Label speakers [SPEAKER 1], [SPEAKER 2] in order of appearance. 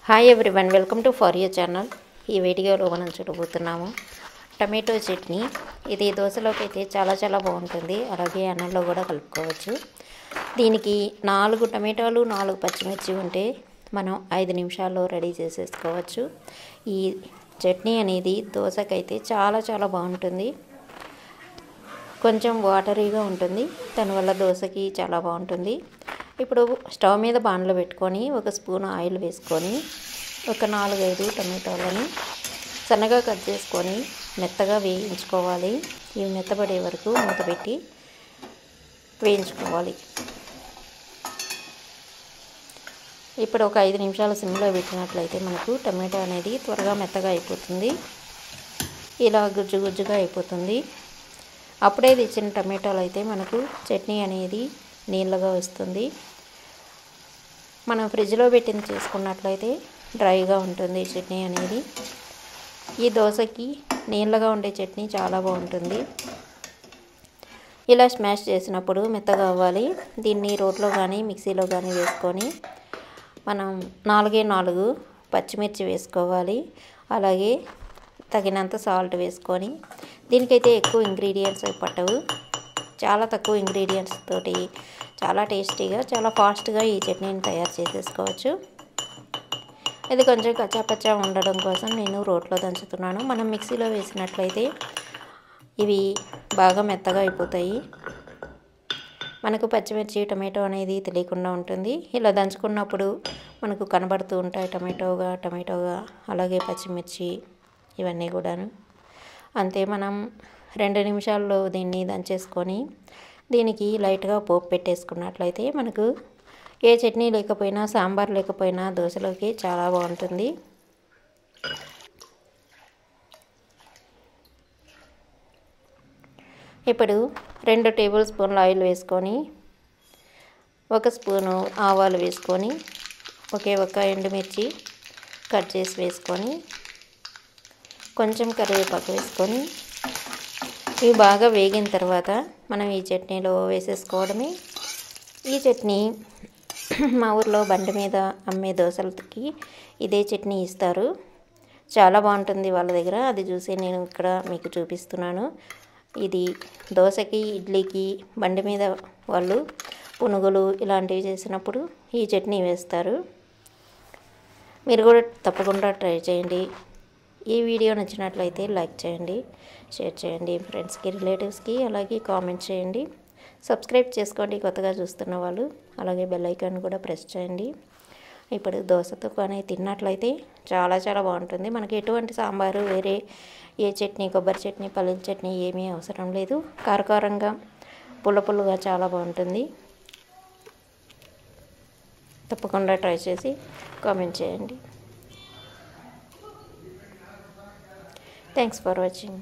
[SPEAKER 1] Hi everyone, welcome to for you channel. ఈ వీడియోలో మనం చూడబోతున్నాము టమాటో చట్నీ. ఇది దోశలోకి అయితే చాలా బాగుంటుంది, అలాగే అన్నంలో కూడా కలుపుకోవచ్చు. దీనికి 4 టమాటాలు 4 పచ్చిమిర్చి ఉంటే మనం 5 నిమిషాల్లో రెడీ చేసేసుకోవచ్చు. ఈ చట్నీ అనేది దోశకైతే చాలా బాగుంటుంది. కొంచెం వాటరీగా ఉంటుంది, దానివల్ల దోశకి చాలా బాగుంటుంది. ఇప్పుడు స్టవ్ మీద బాండ్లో పెట్టుకొని 1 స్పూన్ ఆయిల్ వేసుకొని ఒక 4-5 టమాటాలని సన్నగా కట్ చేసుకొని మెత్తగా వేయించుకోవాలి. ఇవి మెత్తబడే వరకు మూత పెట్టి వేయించుకోవాలి. ఇప్పుడు ఒక 5 నిమిషాలు సిమ్లో పెట్టినట్లయితే మనకు టమాటా అనేది త్వరగా మెత్తగా అయిపోతుంది. ఇలా గుజ్జుగా అయిపోతుంది. అప్పుడే తెచ్చిన టమాటాలు అయితే మనకు చట్నీ అనేది నీళ్ళగా వస్తుంది. మనం ఫ్రిడ్జ్లో పెట్టింది చేసుకున్నట్లయితే డ్రైగా ఉంటుంది చట్నీ అనేది. ఈ దోశకి నీళ్ళగా ఉండే చట్నీ చాలా బాగుంటుంది. ఇలా స్మాష్ చేసినప్పుడు మెత్తగా అవ్వాలి. దీన్ని రోట్లో కానీ మిక్సీలో కానీ వేసుకొని మనం 4 పచ్చిమిర్చి వేసుకోవాలి. అలాగే తగినంత సాల్ట్ వేసుకొని, దీనికైతే ఎక్కువ ఇంగ్రీడియంట్స్ పట్టవు, చాలా తక్కువ ఇంగ్రీడియంట్స్ తోటి చాలా టేస్టీగా చాలా ఫాస్ట్గా ఈ చట్నీని తయారు చేసేసుకోవచ్చు. ఇది కొంచెం కచ్చాపచ్చా ఉండడం కోసం నేను రోట్లో దంచుతున్నాను. మనం మిక్సీలో వేసినట్లయితే ఇవి బాగా మెత్తగా అయిపోతాయి. మనకు పచ్చిమిర్చి టమాటో అనేది తెలియకుండా ఉంటుంది. ఇలా దంచుకున్నప్పుడు మనకు కనబడుతూ ఉంటాయి టమాటోగా అలాగే పచ్చిమిర్చి ఇవన్నీ కూడాను. అంతే, మనం 2 నిమిషాల్లో దీన్ని దంచేసుకొని దీనికి లైట్గా పోపు పెట్టేసుకున్నట్లయితే మనకు ఏ చట్నీ లేకపోయినా, సాంబార్ లేకపోయినా దోశలోకి చాలా బాగుంటుంది. ఇప్పుడు 2 టేబుల్ స్పూన్ల ఆయిల్ వేసుకొని 1 స్పూను ఆవాలు వేసుకొని ఒక ఎండుమిర్చి కట్ చేసి వేసుకొని కొంచెం కరివేపాకు వేసుకొని ఇవి బాగా వేగిన తర్వాత మనం ఈ చట్నీలో వేసేసుకోవడమే. ఈ చట్నీ మా ఊర్లో బండి మీద అమ్మే దోశలకి ఇదే చట్నీ ఇస్తారు. చాలా బాగుంటుంది వాళ్ళ దగ్గర. అది చూసి నేను ఇక్కడ మీకు చూపిస్తున్నాను. ఇది దోశకి, ఇడ్లీకి బండి మీద వాళ్ళు పునుగులు ఇలాంటివి చేసినప్పుడు ఈ చట్నీ వేస్తారు. మీరు కూడా తప్పకుండా ట్రై చేయండి. ఈ వీడియో నచ్చినట్లయితే లైక్ చేయండి, షేర్ చేయండి ఫ్రెండ్స్కి, రిలేటివ్స్కి, అలాగే కామెంట్ చేయండి. సబ్స్క్రైబ్ చేసుకోండి కొత్తగా చూస్తున్న వాళ్ళు. అలాగే బెల్ ఐకాన్ కూడా ప్రెస్ చేయండి. ఇప్పుడు దోశతో కానీ తిన్నట్లయితే చాలా బాగుంటుంది. మనకి ఎటువంటి సాంబారు, వేరే ఏ చట్నీ, కొబ్బరి చట్నీ, పల్లీల చట్నీ ఏమీ అవసరం లేదు. కారంగా పుల్లగా చాలా బాగుంటుంది. తప్పకుండా ట్రై చేసి కామెంట్ చేయండి. Thanks for watching.